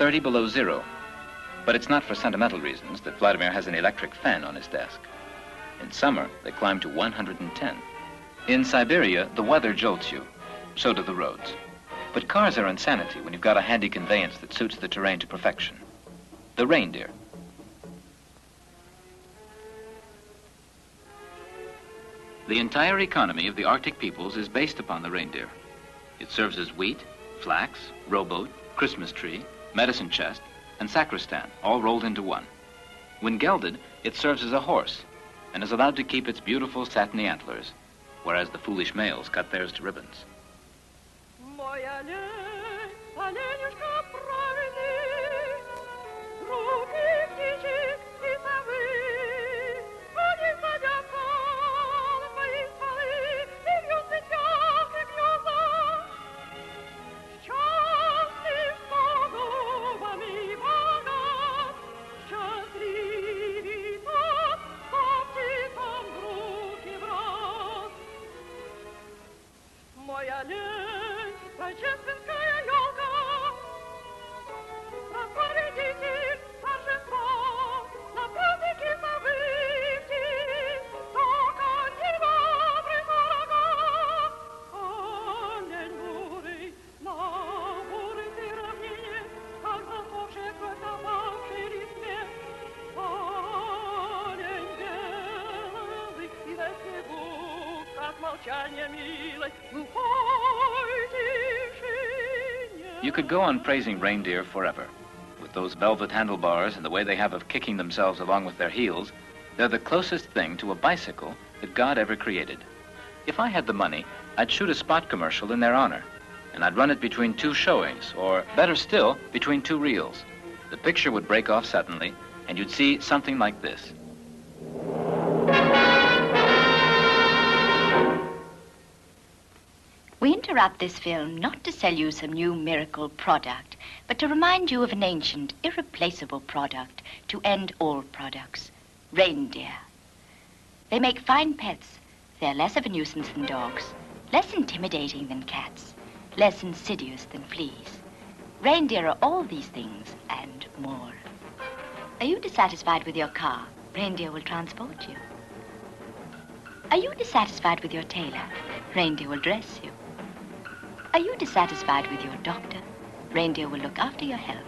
30 below zero. But it's not for sentimental reasons that Vladimir has an electric fan on his desk. In summer, they climb to 110. In Siberia, the weather jolts you. So do the roads. But cars are insanity when you've got a handy conveyance that suits the terrain to perfection. The reindeer. The entire economy of the Arctic peoples is based upon the reindeer. It serves as wheat, flax, rowboat, Christmas tree, medicine chest, and sacristan, all rolled into one. When gelded, it serves as a horse and is allowed to keep its beautiful satiny antlers, whereas the foolish males cut theirs to ribbons. You could go on praising reindeer forever. With those velvet handlebars and the way they have of kicking themselves along with their heels, they're the closest thing to a bicycle that God ever created. If I had the money, I'd shoot a spot commercial in their honor, and I'd run it between two showings, or better still, between two reels. The picture would break off suddenly, and you'd see something like this. We interrupt this film not to sell you some new miracle product, but to remind you of an ancient, irreplaceable product to end all products, reindeer. They make fine pets. They're less of a nuisance than dogs, less intimidating than cats, less insidious than fleas. Reindeer are all these things and more. Are you dissatisfied with your car? Reindeer will transport you. Are you dissatisfied with your tailor? Reindeer will dress you. Are you dissatisfied with your doctor? Reindeer will look after your health.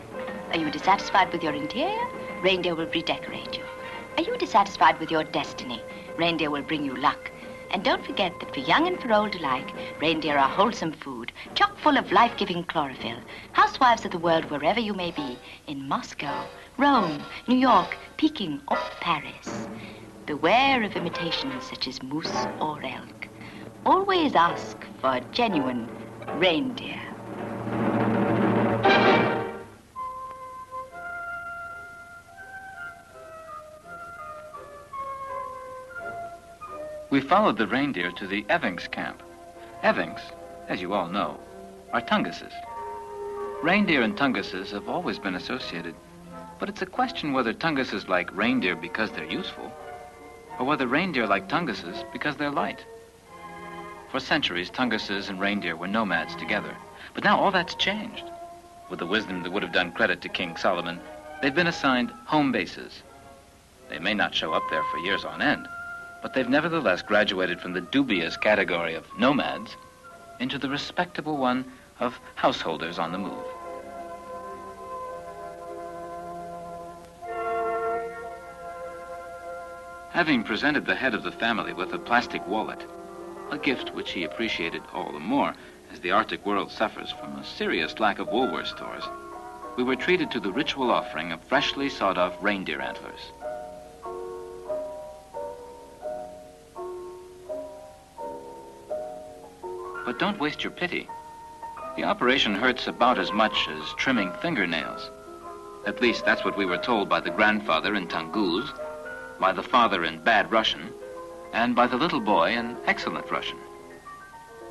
Are you dissatisfied with your interior? Reindeer will redecorate you. Are you dissatisfied with your destiny? Reindeer will bring you luck. And don't forget that for young and for old alike, reindeer are wholesome food, chock full of life-giving chlorophyll. Housewives of the world, wherever you may be, in Moscow, Rome, New York, Peking, or Paris. Beware of imitations such as moose or elk. Always ask for genuine reindeer. We followed the reindeer to the Evings camp. Evings, as you all know, are Tungus's. Reindeer and Tungus's have always been associated, but it's a question whether Tungus's like reindeer because they're useful, or whether reindeer like Tungus's because they're light. For centuries, Tungus's and reindeer were nomads together, but now all that's changed. With the wisdom that would have done credit to King Solomon, they've been assigned home bases. They may not show up there for years on end, but they've nevertheless graduated from the dubious category of nomads into the respectable one of householders on the move. Having presented the head of the family with a plastic wallet, a gift which he appreciated all the more as the Arctic world suffers from a serious lack of Woolworth stores, we were treated to the ritual offering of freshly sawed-off reindeer antlers. But don't waste your pity. The operation hurts about as much as trimming fingernails. At least that's what we were told by the grandfather in Tunguz, by the father in bad Russian, and by the little boy in excellent Russian.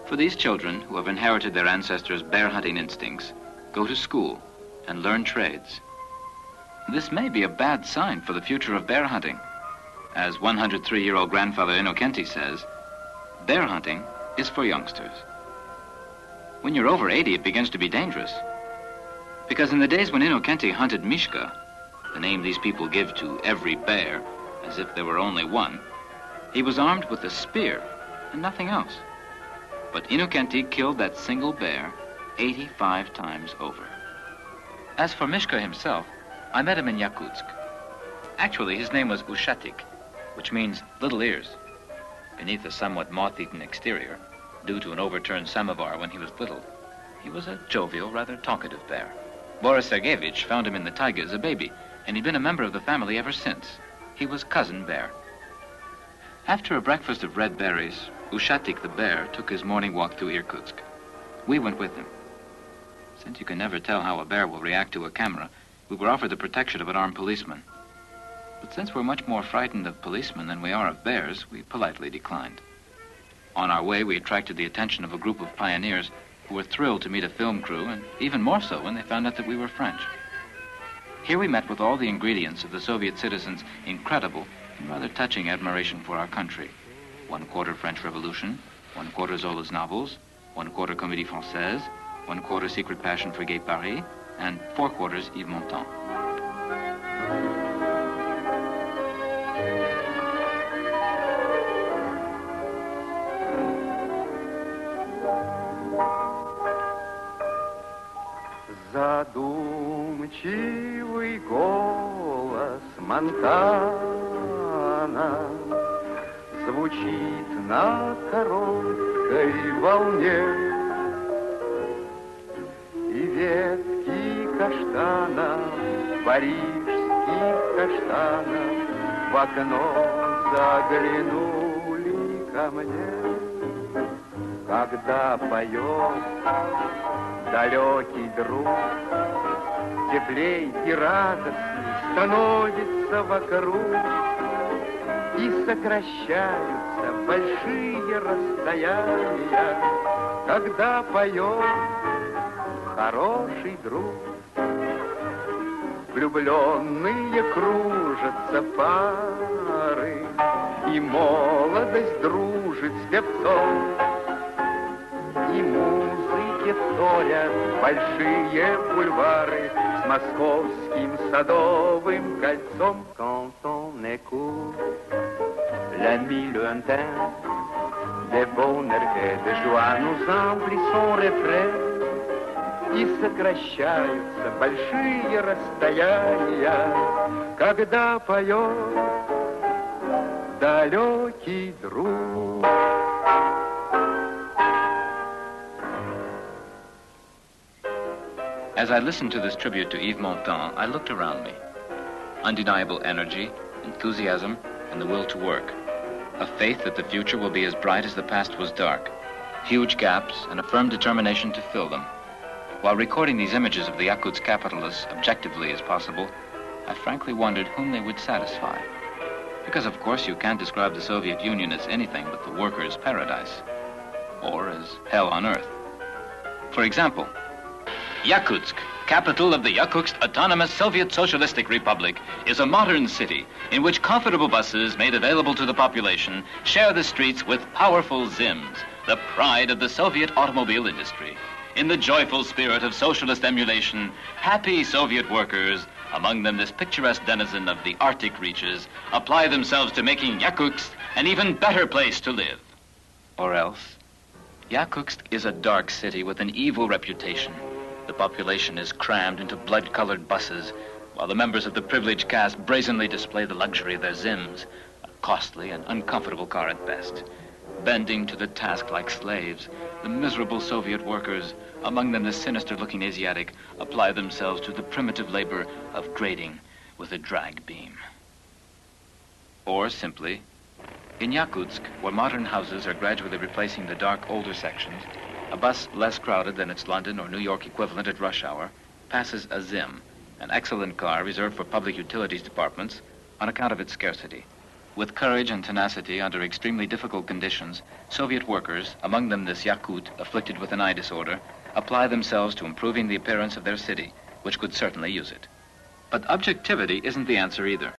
For these children who have inherited their ancestors' bear hunting instincts, go to school and learn trades. This may be a bad sign for the future of bear hunting. As 103-year-old grandfather Innocenti says, bear hunting is for youngsters. When you're over 80, it begins to be dangerous. Because in the days when Inokenti hunted Mishka, the name these people give to every bear, as if there were only one, he was armed with a spear and nothing else. But Inokenti killed that single bear 85 times over. As for Mishka himself, I met him in Yakutsk. Actually, his name was Ushatik, which means little ears. Beneath a somewhat moth-eaten exterior, due to an overturned samovar when he was little, he was a jovial, rather talkative bear. Boris Sergeyevich found him in the taiga as a baby, and he'd been a member of the family ever since. He was Cousin Bear. After a breakfast of red berries, Ushatik the bear took his morning walk through Irkutsk. We went with him. Since you can never tell how a bear will react to a camera, we were offered the protection of an armed policeman. But since we're much more frightened of policemen than we are of bears, we politely declined. On our way, we attracted the attention of a group of pioneers who were thrilled to meet a film crew, and even more so when they found out that we were French. Here we met with all the ingredients of the Soviet citizens' incredible and rather touching admiration for our country. 1/4 French Revolution, 1/4 Zola's novels, 1/4 Comédie Française, 1/4 Secret Passion for Gay Paris, and 4/4 Yves Montand. Задумчивый голос Монтана звучит на короткой волне, и ветки каштана, парижских каштанов, в окно заглянули ко мне, когда поет далекий друг, теплей и радостней становится вокруг, и сокращаются большие расстояния, когда поет хороший друг. Влюбленные кружатся пары, и молодость дружит с певцом, и музыке вторят большие бульвары с московским садовым кольцом. Quand on écoute l'ami lointain, de bonheur et de joie nous emplit son refrain, и сокращаются большие расстояния, когда поет далекий друг. As I listened to this tribute to Yves Montand, I looked around me. Undeniable energy, enthusiasm, and the will to work. A faith that the future will be as bright as the past was dark. Huge gaps and a firm determination to fill them. While recording these images of the Yakutsk capital as objectively as possible, I frankly wondered whom they would satisfy. Because, of course, you can't describe the Soviet Union as anything but the workers' paradise, or as hell on earth. For example, Yakutsk, capital of the Yakutsk Autonomous Soviet Socialistic Republic, is a modern city in which comfortable buses made available to the population share the streets with powerful Zims, the pride of the Soviet automobile industry. In the joyful spirit of socialist emulation, happy Soviet workers, among them this picturesque denizen of the Arctic reaches, apply themselves to making Yakutsk an even better place to live. Or else, Yakutsk is a dark city with an evil reputation. The population is crammed into blood-colored buses, while the members of the privileged caste brazenly display the luxury of their Zims, a costly and uncomfortable car at best. Bending to the task like slaves, the miserable Soviet workers, among them the sinister-looking Asiatic, apply themselves to the primitive labor of grading with a drag beam. Or simply, in Yakutsk, where modern houses are gradually replacing the dark older sections, a bus less crowded than its London or New York equivalent at rush hour passes a Zim, an excellent car reserved for public utilities departments on account of its scarcity. With courage and tenacity under extremely difficult conditions, Soviet workers, among them this Yakut afflicted with an eye disorder, apply themselves to improving the appearance of their city, which could certainly use it. But objectivity isn't the answer either.